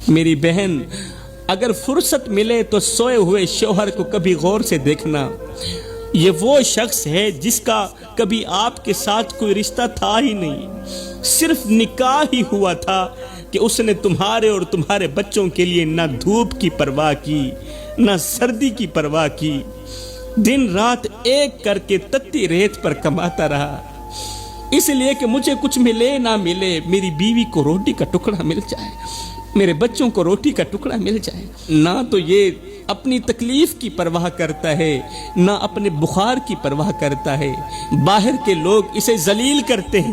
میری بہن، اگر فرصت ملے تو سوئے ہوئے شوہر کو کبھی غور سے دیکھنا. یہ وہ شخص ہے جس کا کبھی آپ کے ساتھ کوئی رشتہ تھا ہی نہیں، صرف نکاح ہی ہوا تھا کہ اس نے تمہارے اور تمہارے بچوں کے لیے نہ دھوپ کی پرواہ کی نہ سردی کی پرواہ کی. دن رات ایک کر کے تتی ریت پر کماتا رہا، اس لیے کہ مجھے کچھ ملے نہ ملے، میری بیوی کو روٹی کا ٹکڑا مل جائے، میرے بچوں کو روٹی کا ٹکڑا مل جائے. نہ تو یہ اپنی تکلیف کی پرواہ کرتا ہے، نہ اپنے بخار کی پرواہ کرتا ہے. باہر کے لوگ اسے ذلیل کرتے ہیں،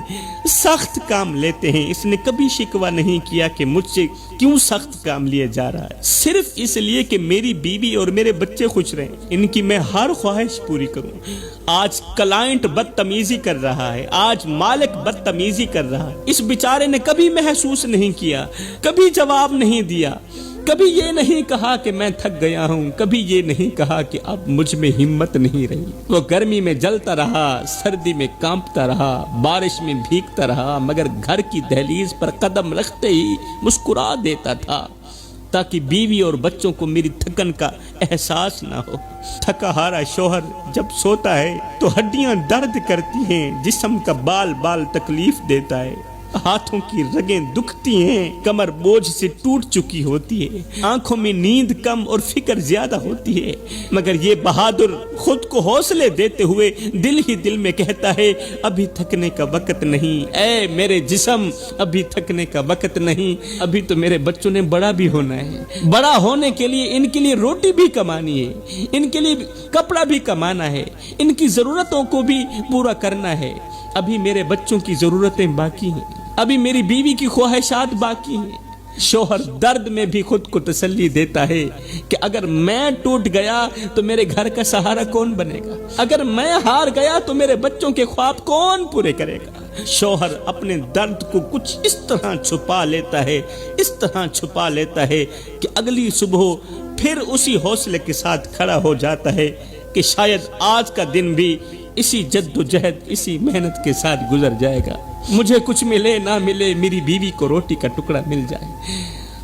سخت کام لیتے ہیں. اس نے کبھی شکوہ نہیں کیا کہ مجھ سے کیوں سخت کام لیا جا رہا ہے، صرف اس لیے کہ میری بیوی اور میرے بچے خوش رہیں، ان کی میں ہر خواہش پوری کروں. آج کلائنٹ بدتمیزی کر رہا ہے، آج مالک بدتمیزی کر رہا ہے. اس بیچارے نے کبھی محسوس نہیں کیا، کبھی جواب نہیں دیا، کبھی یہ نہیں کہا کہ میں تھک گیا ہوں، کبھی یہ نہیں کہا کہ اب مجھ میں ہمت نہیں رہی. وہ گرمی میں جلتا رہا، سردی میں کانپتا رہا، بارش میں بھیگتا رہا، مگر گھر کی دہلیز پر قدم رکھتے ہی مسکرا دیتا تھا تاکہ بیوی اور بچوں کو میری تھکن کا احساس نہ ہو. تھکا ہارا شوہر جب سوتا ہے تو ہڈیاں درد کرتی ہیں، جسم کا بال بال تکلیف دیتا ہے، ہاتھوں کی رگیں دکھتی ہیں، کمر بوجھ سے ٹوٹ چکی ہوتی ہے، آنکھوں میں نیند کم اور فکر زیادہ ہوتی ہے. مگر یہ بہادر خود کو حوصلے دیتے ہوئے دل ہی دل میں کہتا ہے ابھی تھکنے کا وقت نہیں، اے میرے جسم ابھی تھکنے کا وقت نہیں، ابھی تو میرے بچوں نے بڑا بھی ہونا ہے. بڑا ہونے کے لیے ان کے لیے روٹی بھی کمانی ہے، ان کے لیے کپڑا بھی کمانا ہے، ان کی ضرورتوں کو بھی پورا کرنا ہے. ابھی میرے بچوں کی ضرورتیں باقی ہیں، ابھی میری بیوی کی خواہشات باقی ہیں. شوہر درد میں بھی خود کو تسلی دیتا ہے کہ اگر میں ٹوٹ گیا تو میرے گھر کا سہارا کون بنے گا، اگر میں ہار گیا تو میرے بچوں کے خواب کون پورے کرے گا. شوہر اپنے درد کو کچھ اس طرح چھپا لیتا ہے، اس طرح چھپا لیتا ہے کہ اگلی صبح پھر اسی حوصلے کے ساتھ کھڑا ہو جاتا ہے کہ شاید آج کا دن بھی اسی جد و جہد، اسی محنت کے ساتھ گزر جائے گا. مجھے کچھ ملے نہ ملے، میری بیوی کو روٹی کا ٹکڑا مل جائے.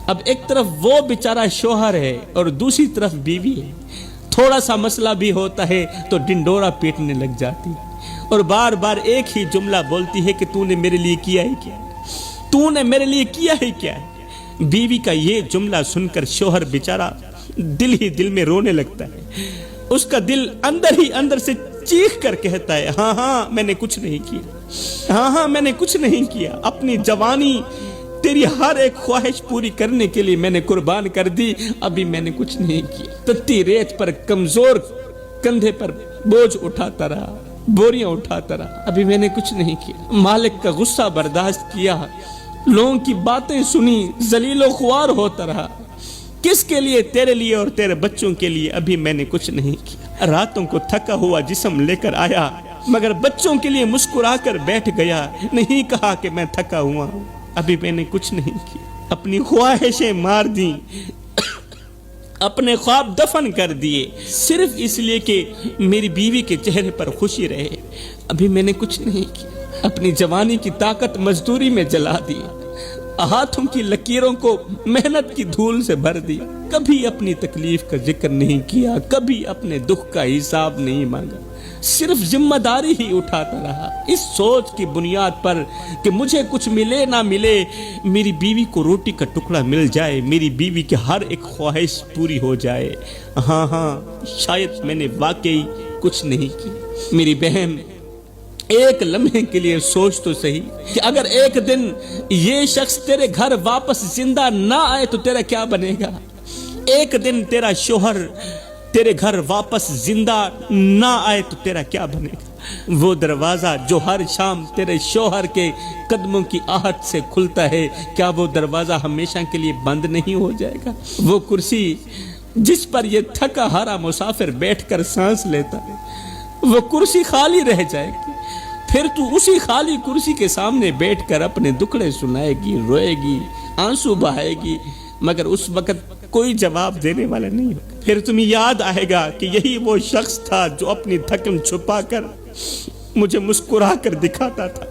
اب ایک طرف وہ بیچارہ شوہر ہے اور دوسری طرف بیوی ہے. تھوڑا سا مسئلہ بھی ہوتا ہے تو ڈنڈورا پیٹنے لگ جاتی اور بار بار ایک ہی جملہ بولتی ہے کہ تو نے میرے لیے کیا ہی کیا ہے، تو نے میرے لیے کیا ہی کیا ہے. بیوی کا یہ جملہ سن کر شوہر بیچارہ دل ہی دل میں رونے لگتا ہے. اس کا دل اندر ہی اندر سے چیخ کر کہتا ہے ہاں ہاں میں نے کچھ نہیں کیا، ہاں ہاں میں نے کچھ نہیں کیا. اپنی جوانی تیری ہر ایک خواہش پوری کرنے کے لیے میں نے قربان کر دی، ابھی میں نے کچھ نہیں کیا. تتی ریت پر کمزور کندھے پر بوجھ اٹھاتا رہا، بوریاں اٹھاتا رہا، ابھی میں نے کچھ نہیں کیا. مالک کا غصہ برداشت کیا، لوگوں کی باتیں سنی، ذلیل و خوار ہوتا رہا. کس کے لیے؟ تیرے لیے اور تیرے بچوں کے لیے. ابھی میں نے کچھ نہیں کیا. راتوں کو تھکا ہوا جسم لے کر آیا مگر بچوں کے لیے مسکرا کر بیٹھ گیا، نہیں کہا کہ میں تھکا ہوا ہوں، ابھی میں نے کچھ نہیں کیا. اپنی خواہشیں مار دیں، اپنے خواب دفن کر دیے صرف اس لیے کہ میری بیوی کے چہرے پر خوشی رہے. ابھی میں نے کچھ نہیں کیا. اپنی جوانی کی طاقت مزدوری میں جلا دی، ہاتھوں کی لکیروں کو محنت کی دھول سے بھر دی. کبھی اپنی تکلیف کا ذکر نہیں کیا، کبھی اپنے دکھ کا حساب نہیں مانگا، صرف ذمہ داری ہی اٹھاتا رہا اس سوچ کی بنیاد پر کہ مجھے کچھ ملے نہ ملے، میری بیوی کو روٹی کا ٹکڑا مل جائے، میری بیوی کی ہر ایک خواہش پوری ہو جائے. ہاں ہاں شاید میں نے واقعی کچھ نہیں کی. میری بہن، ایک لمحے کے لیے سوچ تو صحیح کہ اگر ایک دن یہ شخص تیرے گھر واپس زندہ نہ آئے تو تیرا کیا بنے گا. ایک دن تیرا شوہر تیرے گھر واپس زندہ نہ آئے تو تیرا کیا بنے گا. وہ دروازہ جو ہر شام تیرے شوہر کے قدموں کی آہٹ سے کھلتا ہے، کیا وہ دروازہ ہمیشہ کے لیے بند نہیں ہو جائے گا. وہ کرسی جس پر یہ تھکا ہارا مسافر بیٹھ کر سانس لیتا ہے، وہ کرسی خالی رہ جائے گی. پھر تو اسی خالی کرسی کے سامنے بیٹھ کر اپنے دکھڑے سنائے گی، روئے گی، آنسو بہائے گی، مگر اس وقت کوئی جواب دینے والا نہیں ہوگا. پھر تمہیں یاد آئے گا کہ یہی وہ شخص تھا جو اپنی تھکن چھپا کر مجھے مسکرا کر دکھاتا تھا.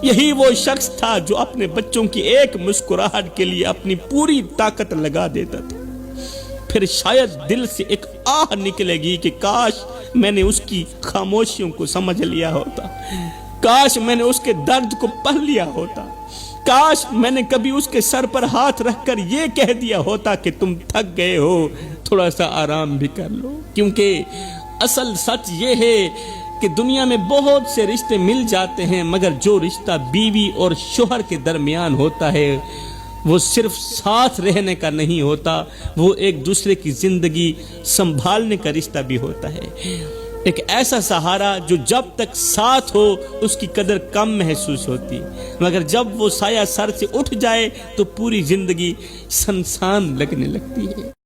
یہی وہ شخص تھا جو اپنے بچوں کی ایک مسکراہٹ کے لیے اپنی پوری طاقت لگا دیتا تھا۔ پھر شاید دل سے ایک آہ نکلے گی کہ کاش میں نے اس کی خاموشیوں کو سمجھ لیا ہوتا، کاش میں نے اس کے درد کو پڑھ لیا ہوتا، کاش میں نے کبھی اس کے سر پر ہاتھ رکھ کر یہ کہہ دیا ہوتا کہ تم تھک گئے ہو، تھوڑا سا آرام بھی کر لو۔ کیونکہ اصل سچ یہ ہے کہ دنیا میں بہت سے رشتے مل جاتے ہیں، مگر جو رشتہ بیوی اور شوہر کے درمیان ہوتا ہے وہ صرف ساتھ رہنے کا نہیں ہوتا، وہ ایک دوسرے کی زندگی سنبھالنے کا رشتہ بھی ہوتا ہے۔ ایک ایسا سہارا جو جب تک ساتھ ہو اس کی قدر کم محسوس ہوتی، مگر جب وہ سایہ سر سے اٹھ جائے تو پوری زندگی سنسان لگنے لگتی ہے۔